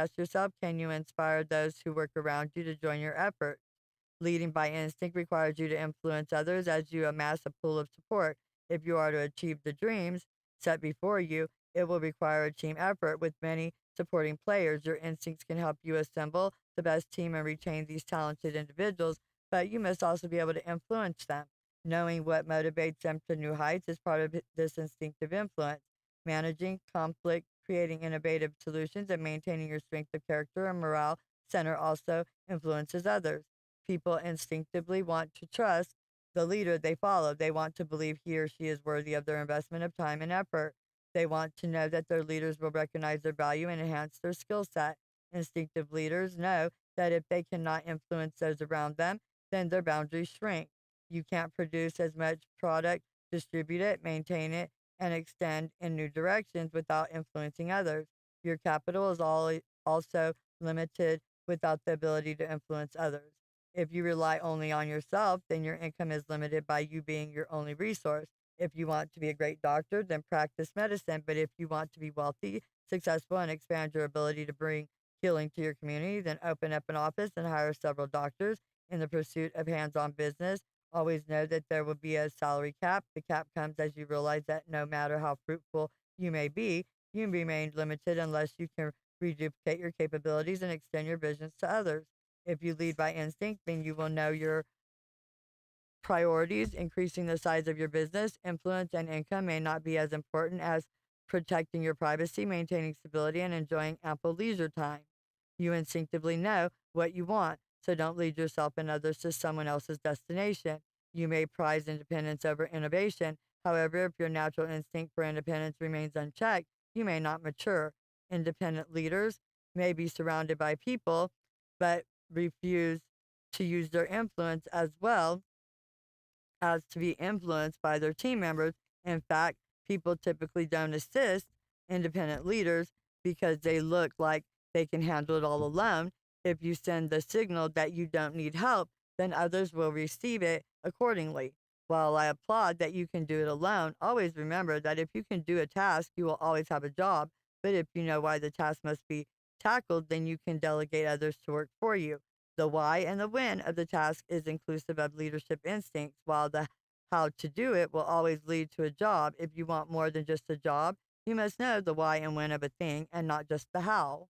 Ask yourself, can you inspire those who work around you to join your effort? Leading by instinct requires you to influence others as you amass a pool of support. If you are to achieve the dreams set before you, it will require a team effort with many supporting players. Your instincts can help you assemble the best team and retain these talented individuals, but you must also be able to influence them. Knowing what motivates them to new heights is part of this instinctive influence. Managing conflict, creating innovative solutions, and maintaining your strength of character and morale center also influences others. People instinctively want to trust the leader they follow. They want to believe he or she is worthy of their investment of time and effort. They want to know that their leaders will recognize their value and enhance their skill set. Instinctive leaders know that if they cannot influence those around them, then their boundaries shrink. You can't produce as much product, distribute it, maintain it, and extend in new directions without influencing others. Your capital is also limited without the ability to influence others. If you rely only on yourself, then your income is limited by you being your only resource. If you want to be a great doctor, then practice medicine. But if you want to be wealthy, successful, and expand your ability to bring healing to your community, then open up an office and hire several doctors in the pursuit of hands on business. Always know that there will be a salary cap. The cap comes as you realize that no matter how fruitful you may be, you remain limited unless you can reduplicate your capabilities and extend your visions to others. If you lead by instinct, then you will know your priorities. Increasing the size of your business, influence, and income may not be as important as protecting your privacy, maintaining stability, and enjoying ample leisure time. You instinctively know what you want, so don't lead yourself and others to someone else's destination. You may prize independence over innovation. However, if your natural instinct for independence remains unchecked, you may not mature. Independent leaders may be surrounded by people, but refuse to use their influence as well as to be influenced by their team members. In fact, people typically don't assist independent leaders because they look like they can handle it all alone. If you send the signal that you don't need help, then others will receive it accordingly. While I applaud that you can do it alone, always remember that if you can do a task, you will always have a job. But if you know why the task must be tackled, then you can delegate others to work for you. The why and the when of the task is inclusive of leadership instincts, while the how to do it will always lead to a job. If you want more than just a job, you must know the why and when of a thing and not just the how.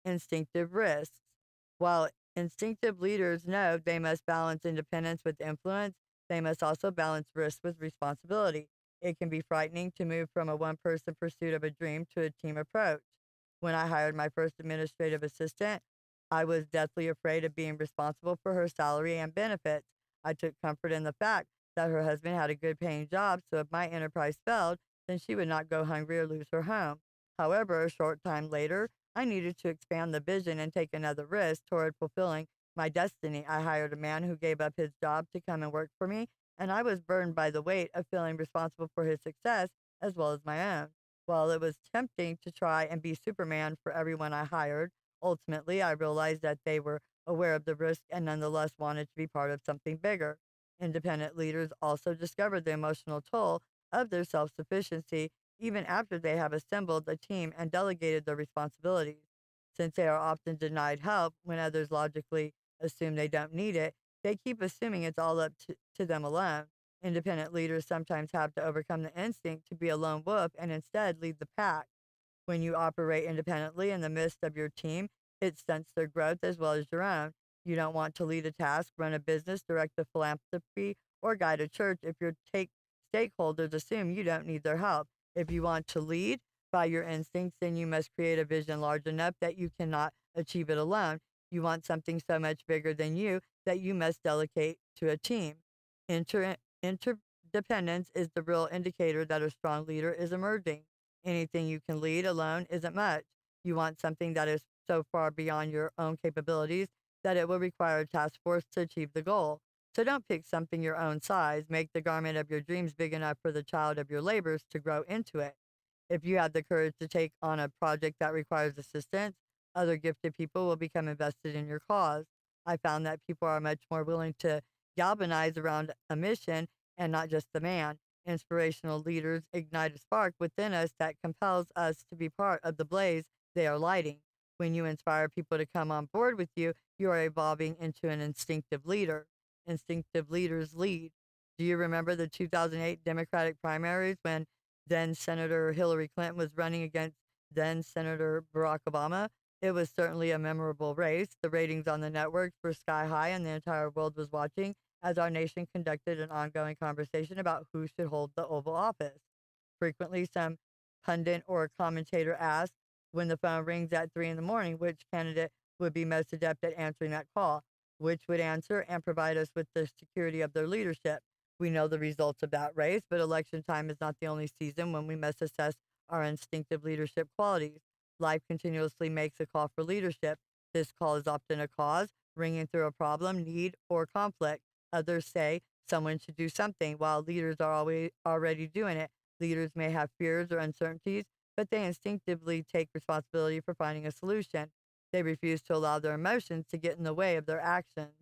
Instinctive risks. While instinctive leaders know they must balance independence with influence, they must also balance risk with responsibility. It can be frightening to move from a one person pursuit of a dream to a team approach. When I hired my first administrative assistant, I was deathly afraid of being responsible for her salary and benefits. I took comfort in the fact that her husband had a good paying job, so if my enterprise failed, then she would not go hungry or lose her home. However, a short time later, I needed to expand the vision and take another risk toward fulfilling my destiny. I hired a man who gave up his job to come and work for me, and I was burdened by the weight of feeling responsible for his success as well as my own. While it was tempting to try and be Superman for everyone I hired, ultimately I realized that they were aware of the risk and nonetheless wanted to be part of something bigger. Independent leaders also discovered the emotional toll of their self sufficiency even after they have assembled a team and delegated their responsibilities. Since they are often denied help when others logically assume they don't need it, they keep assuming it's all up to them alone. Independent leaders sometimes have to overcome the instinct to be a lone wolf and instead lead the pack. When you operate independently in the midst of your team, it stunts their growth as well as your own. You don't want to lead a task, run a business, direct a philanthropy, or guide a church if your stakeholders assume you don't need their help. If you want to lead by your instincts, then you must create a vision large enough that you cannot achieve it alone. You want something so much bigger than you that you must delegate to a team. Interdependence is the real indicator that a strong leader is emerging. Anything you can lead alone isn't much. You want something that is so far beyond your own capabilities that it will require a task force to achieve the goal. So don't pick something your own size. Make the garment of your dreams big enough for the child of your labors to grow into it. If you have the courage to take on a project that requires assistance, other gifted people will become invested in your cause. I found that people are much more willing to galvanize around a mission and not just the man. Inspirational leaders ignite a spark within us that compels us to be part of the blaze they are lighting. When you inspire people to come on board with you, you are evolving into an instinctive leader. Instinctive leaders lead. Do you remember the 2008 Democratic primaries when then Senator Hillary Clinton was running against then Senator Barack Obama? It was certainly a memorable race. The ratings on the networks were sky high, and the entire world was watching as our nation conducted an ongoing conversation about who should hold the Oval Office. Frequently, some pundit or commentator asks when the phone rings at 3 in the morning which candidate would be most adept at answering that call, which would answer and provide us with the security of their leadership. We know the results of that race, but election time is not the only season when we must assess our instinctive leadership qualities. Life continuously makes a call for leadership. This call is often a cause, ringing through a problem, need, or conflict. Others say someone should do something, while leaders are always already doing it. Leaders may have fears or uncertainties, but they instinctively take responsibility for finding a solution. They refuse to allow their emotions to get in the way of their actions.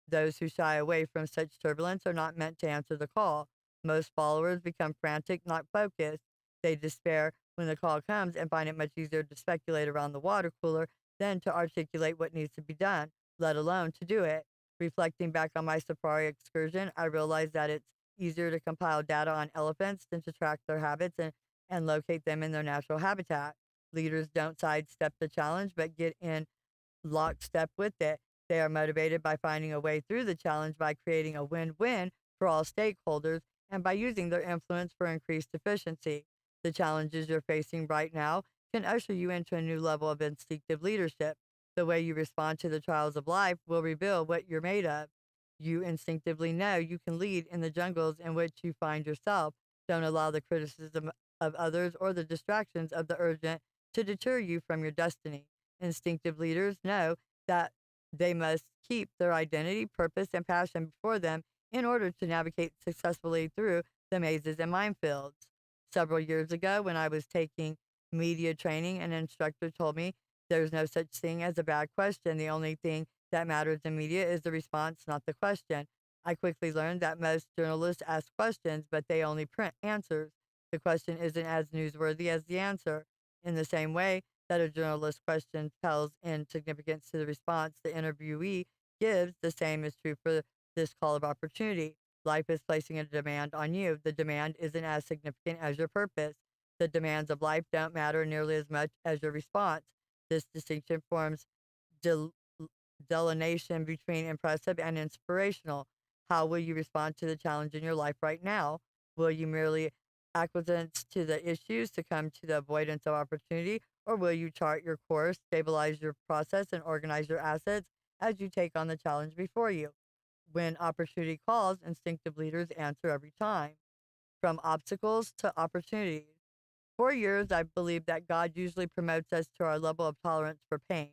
Those who shy away from such turbulence are not meant to answer the call. Most followers become frantic, not focused. They despair when the call comes and find it much easier to speculate around the water cooler than to articulate what needs to be done, let alone to do it. Reflecting back on my safari excursion, I realized that it's easier to compile data on elephants than to track their habits and locate them in their natural habitat. Leaders don't sidestep the challenge, but get in lockstep with it. They are motivated by finding a way through the challenge by creating a win win for all stakeholders and by using their influence for increased efficiency. The challenges you're facing right now can usher you into a new level of instinctive leadership. The way you respond to the trials of life will reveal what you're made of. You instinctively know you can lead in the jungles in which you find yourself. Don't allow the criticism of others or the distractions of the urgent to deter you from your destiny. Instinctive leaders know that they must keep their identity, purpose, and passion before them in order to navigate successfully through the mazes and minefields. Several years ago, when I was taking media training, an instructor told me there's no such thing as a bad question. The only thing that matters in media is the response, not the question. I quickly learned that most journalists ask questions, but they only print answers. The question isn't as newsworthy as the answer. In the same way that a journalist question pales in significance to the response the interviewee gives, the same is true for this call of opportunity. Life is placing a demand on you. The demand isn't as significant as your purpose. The demands of life don't matter nearly as much as your response. This distinction forms del- delineation between impressive and inspirational. How will you respond to the challenge in your life right now? Will you merely acquiesce to the issues, succumb to the avoidance of opportunity, or will you chart your course, stabilize your process, and organize your assets as you take on the challenge before you? When opportunity calls, instinctive leaders answer every time. From obstacles to opportunities. For years, I've believed that God usually promotes us to our level of tolerance for pain.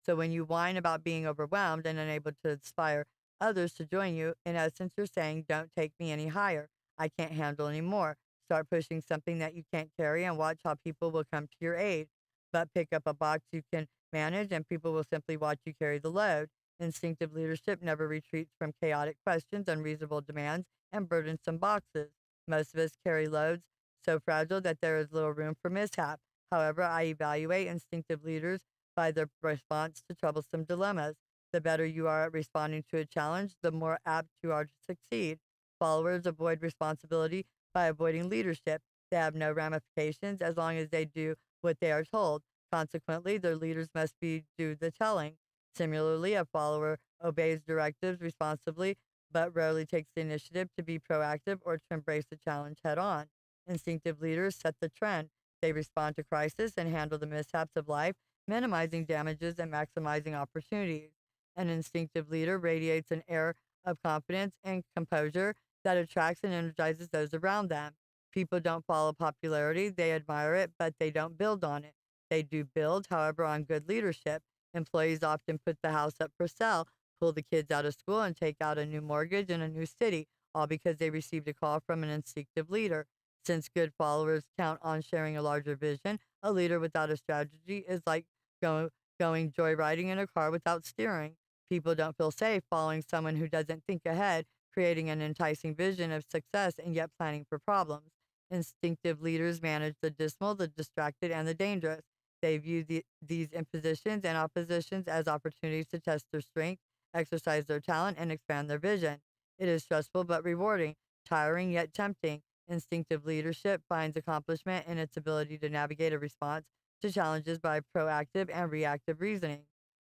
So when you whine about being overwhelmed and unable to inspire others to join you, in essence, you're saying, don't take me any higher. I can't handle any more. Start pushing something that you can't carry and watch how people will come to your aid. But pick up a box you can manage and people will simply watch you carry the load. Instinctive leadership never retreats from chaotic questions, unreasonable demands, and burdensome boxes. Most of us carry loads so fragile that there is little room for mishap. However, I evaluate instinctive leaders by their response to troublesome dilemmas. The better you are at responding to a challenge, the more apt you are to succeed. Followers avoid responsibility by avoiding leadership. They have no ramifications as long as they do what they are told. Consequently, their leaders must do the telling. Similarly, a follower obeys directives responsibly but rarely takes the initiative to be proactive or to embrace the challenge head on. Instinctive leaders set the trend. They respond to crisis and handle the mishaps of life, minimizing damages and maximizing opportunities. An instinctive leader radiates an air of confidence and composure that attracts and energizes those around them. People don't follow popularity, they admire it, but they don't build on it. They do build, however, on good leadership. Employees often put the house up for sale, pull the kids out of school, and take out a new mortgage in a new city, all because they received a call from an instinctive leader. Since good followers count on sharing a larger vision, a leader without a strategy is like go, going joyriding in a car without steering. People don't feel safe following someone who doesn't think ahead, creating an enticing vision of success and yet planning for problems. Instinctive leaders manage the dismal, the distracted, and the dangerous. They view these impositions and oppositions as opportunities to test their strength, exercise their talent, and expand their vision. It is stressful but rewarding, tiring yet tempting. Instinctive leadership finds accomplishment in its ability to navigate a response to challenges by proactive and reactive reasoning.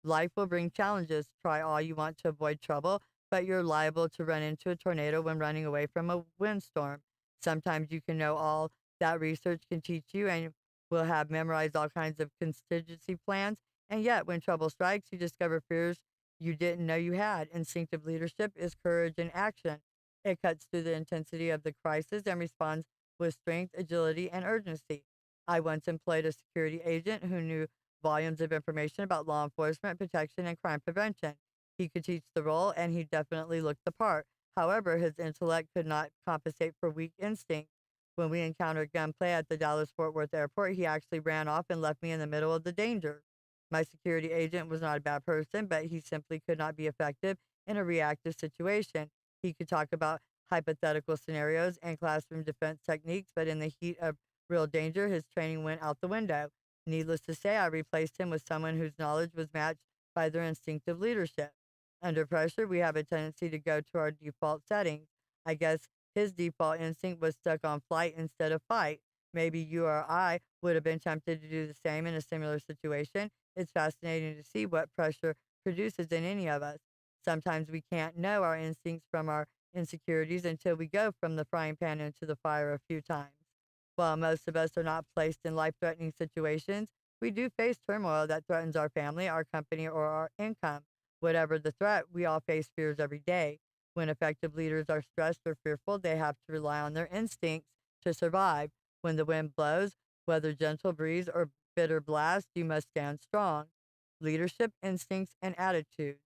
Life will bring challenges. Try all you want to avoid trouble, but you're liable to run into a tornado when running away from a windstorm. Sometimes you can know all that research can teach you and will have memorized all kinds of contingency plans, and yet when trouble strikes, you discover fears you didn't know you had. Instinctive leadership is courage in action. It cuts through the intensity of the crisis and responds with strength, agility, and urgency. I once employed a security agent who knew volumes of information about law enforcement, protection, and crime prevention. He could teach the role, and he definitely looked the part. However, his intellect could not compensate for weak instinct. When we encountered gunplay at the Dallas Fort Worth airport, he actually ran off and left me in the middle of the danger. My security agent was not a bad person, but he simply could not be effective in a reactive situation. He could talk about hypothetical scenarios and classroom defense techniques, but in the heat of real danger, his training went out the window. Needless to say, I replaced him with someone whose knowledge was matched by their instinctive leadership. Under pressure, we have a tendency to go to our default settings. I guess his default instinct was stuck on flight instead of fight. Maybe you or I would have been tempted to do the same in a similar situation. It's fascinating to see what pressure produces in any of us. Sometimes we can't know our instincts from our insecurities until we go from the frying pan into the fire a few times. While most of us are not placed in life threatening situations, we do face turmoil that threatens our family, our company, or our income. Whatever the threat, we all face fears every day. When effective leaders are stressed or fearful, they have to rely on their instincts to survive. When the wind blows, whether gentle breeze or bitter blast, you must stand strong. Leadership, instincts, and attitudes.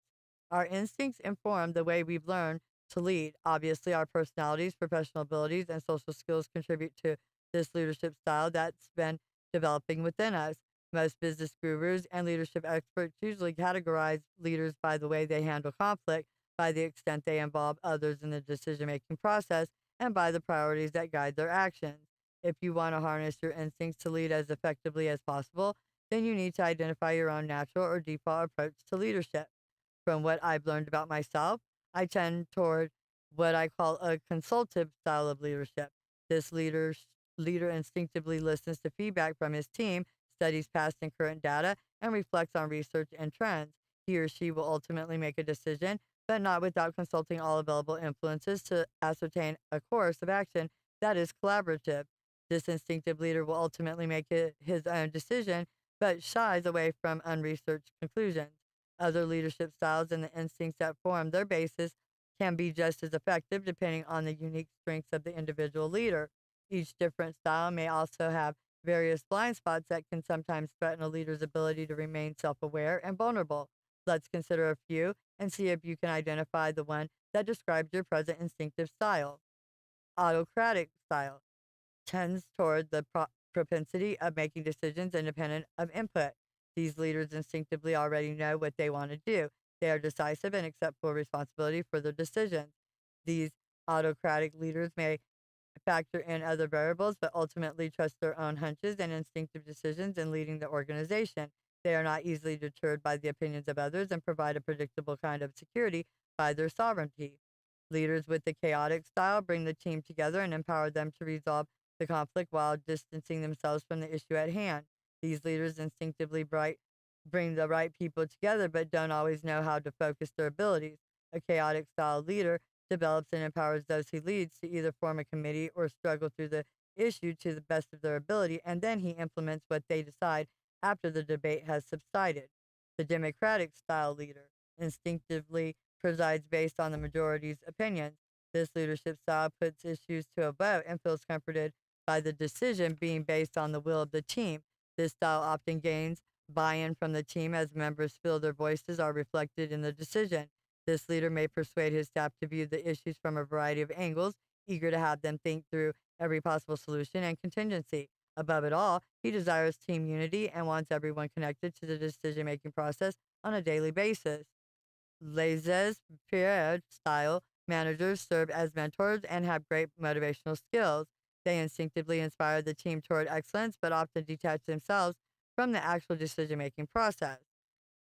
Our instincts inform the way we've learned to lead. Obviously, our personalities, professional abilities, and social skills contribute to this leadership style that's been developing within us. Most business gurus and leadership experts usually categorize leaders by the way they handle conflict, by the extent they involve others in the decision making process, and by the priorities that guide their actions. If you want to harness your instincts to lead as effectively as possible, then you need to identify your own natural or default approach to leadership. From what I've learned about myself, I tend toward what I call a consultative style of leadership. This leader instinctively listens to feedback from his team, studies past and current data, and reflects on research and trends. He or she will ultimately make a decision, but not without consulting all available influences to ascertain a course of action that is collaborative. This instinctive leader will ultimately make his own decision, but shies away from unresearched conclusions. Other leadership styles and the instincts that form their basis can be just as effective depending on the unique strengths of the individual leader. Each different style may also have various blind spots that can sometimes threaten a leader's ability to remain self aware and vulnerable. Let's consider a few and see if you can identify the one that describes your present instinctive style. Autocratic style tends toward the propensity of making decisions independent of input. These leaders instinctively already know what they want to do. They are decisive and accept full responsibility for their decisions. These autocratic leaders may factor in other variables, but ultimately trust their own hunches and instinctive decisions in leading the organization. They are not easily deterred by the opinions of others and provide a predictable kind of security by their sovereignty. Leaders with the chaotic style bring the team together and empower them to resolve the conflict while distancing themselves from the issue at hand. These leaders instinctively bring the right people together but don't always know how to focus their abilities. A chaotic style leader develops and empowers those he leads to either form a committee or struggle through the issue to the best of their ability, and then he implements what they decide after the debate has subsided. The democratic style leader instinctively presides based on the majority's opinions. This leadership style puts issues to a vote and feels comforted by the decision being based on the will of the team. This style often gains buy-in from the team as members feel their voices are reflected in the decision. This leader may persuade his staff to view the issues from a variety of angles, eager to have them think through every possible solution and contingency. Above it all, he desires team unity and wants everyone connected to the decision-making process on a daily basis. Laissez-faire style managers serve as mentors and have great motivational skills. They instinctively inspire the team toward excellence, but often detach themselves from the actual decision making process.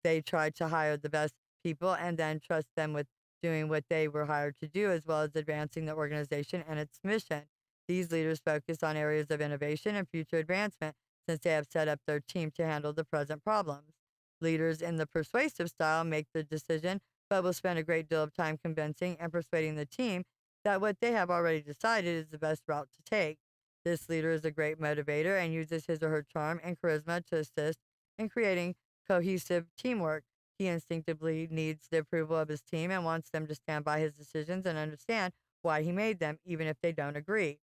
They try to hire the best people and then trust them with doing what they were hired to do, as well as advancing the organization and its mission. These leaders focus on areas of innovation and future advancement since they have set up their team to handle the present problems. Leaders in the persuasive style make the decision, but will spend a great deal of time convincing and persuading the team that what they have already decided is the best route to take. This leader is a great motivator and uses his or her charm and charisma to assist in creating cohesive teamwork. He instinctively needs the approval of his team and wants them to stand by his decisions and understand why he made them, even if they don't agree.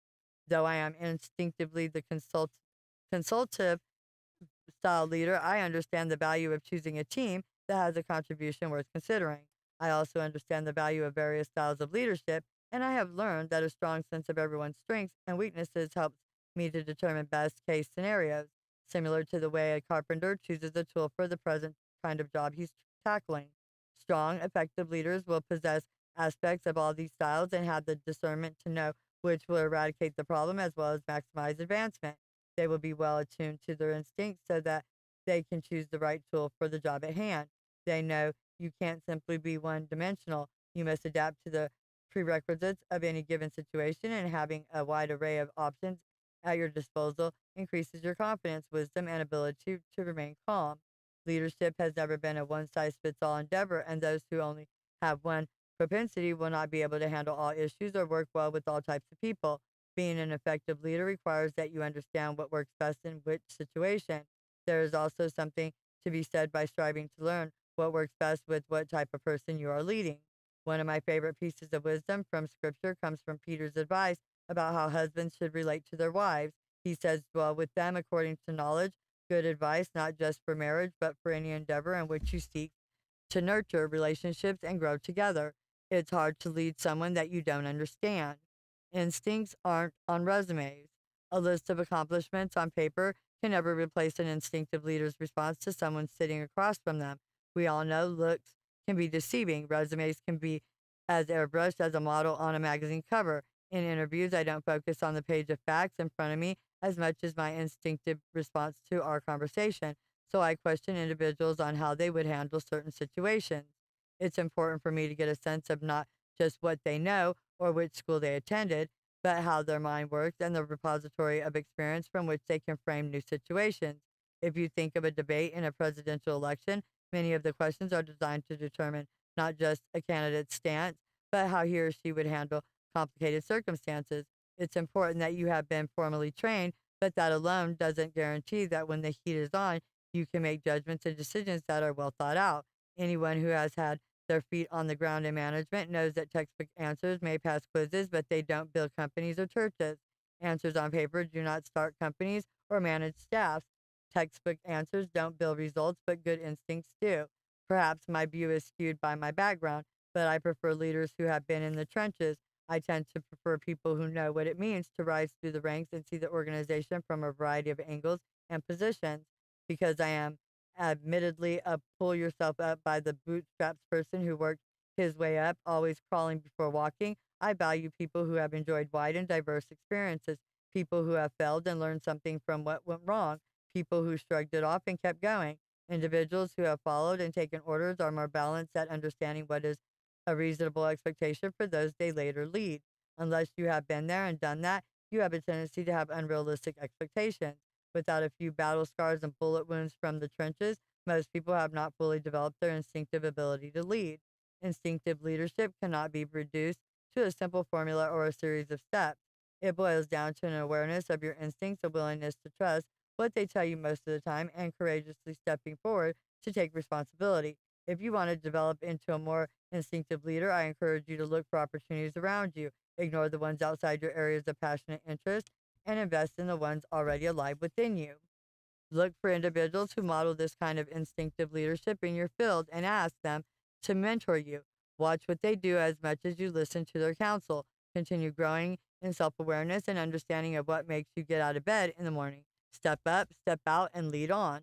Though I am instinctively the consultative style leader, I understand the value of choosing a team that has a contribution worth considering. I also understand the value of various styles of leadership, and I have learned that a strong sense of everyone's strengths and weaknesses helps me to determine best case scenarios, similar to the way a carpenter chooses a tool for the present kind of job he's tackling. Strong, effective leaders will possess aspects of all these styles and have the discernment to know which will eradicate the problem as well as maximize advancement. They will be well attuned to their instincts so that they can choose the right tool for the job at hand. They know you can't simply be one dimensional. You must adapt to the prerequisites of any given situation, and having a wide array of options at your disposal increases your confidence, wisdom, and ability to remain calm. Leadership has never been a one size fits all endeavor, and those who only have one propensity will not be able to handle all issues or work well with all types of people. Being an effective leader requires that you understand what works best in which situation. There is also something to be said by striving to learn what works best with what type of person you are leading. One of my favorite pieces of wisdom from scripture comes from Peter's advice about how husbands should relate to their wives. He says, dwell with them according to knowledge, good advice, not just for marriage, but for any endeavor in which you seek to nurture relationships and grow together. It's hard to lead someone that you don't understand. Instincts aren't on resumes. A list of accomplishments on paper can never replace an instinctive leader's response to someone sitting across from them. We all know looks can be deceiving. Resumes can be as airbrushed as a model on a magazine cover. In interviews, I don't focus on the page of facts in front of me as much as my instinctive response to our conversation. So I question individuals on how they would handle certain situations. It's important for me to get a sense of not just what they know or which school they attended, but how their mind works and the repository of experience from which they can frame new situations. If you think of a debate in a presidential election, many of the questions are designed to determine not just a candidate's stance, but how he or she would handle complicated circumstances. It's important that you have been formally trained, but that alone doesn't guarantee that when the heat is on, you can make judgments and decisions that are well thought out. Anyone who has had their feet on the ground in management knows that textbook answers may pass quizzes, but they don't build companies or churches. Answers on paper do not start companies or manage staffs. Textbook answers don't build results, but good instincts do. Perhaps my view is skewed by my background, but I prefer leaders who have been in the trenches. I tend to prefer people who know what it means to rise through the ranks and see the organization from a variety of angles and positions. Because I am admittedly a pull yourself up by the bootstraps person who worked his way up, always crawling before walking. I value people who have enjoyed wide and diverse experiences, people who have failed and learned something from what went wrong, people who shrugged it off and kept going. Individuals who have followed and taken orders are more balanced at understanding what is a reasonable expectation for those they later lead. Unless you have been there and done that, you have a tendency to have unrealistic expectations. Without a few battle scars and bullet wounds from the trenches, most people have not fully developed their instinctive ability to lead. Instinctive leadership cannot be reduced to a simple formula or a series of steps. It boils down to an awareness of your instincts, a willingness to trust what they tell you most of the time, and courageously stepping forward to take responsibility. If you want to develop into a more instinctive leader, I encourage you to look for opportunities around you, ignore the ones outside your areas of passionate interest, and invest in the ones already alive within you. Look for individuals who model this kind of instinctive leadership in your field and ask them to mentor you. Watch what they do as much as you listen to their counsel. Continue growing in self awareness and understanding of what makes you get out of bed in the morning. Step up, step out, and lead on.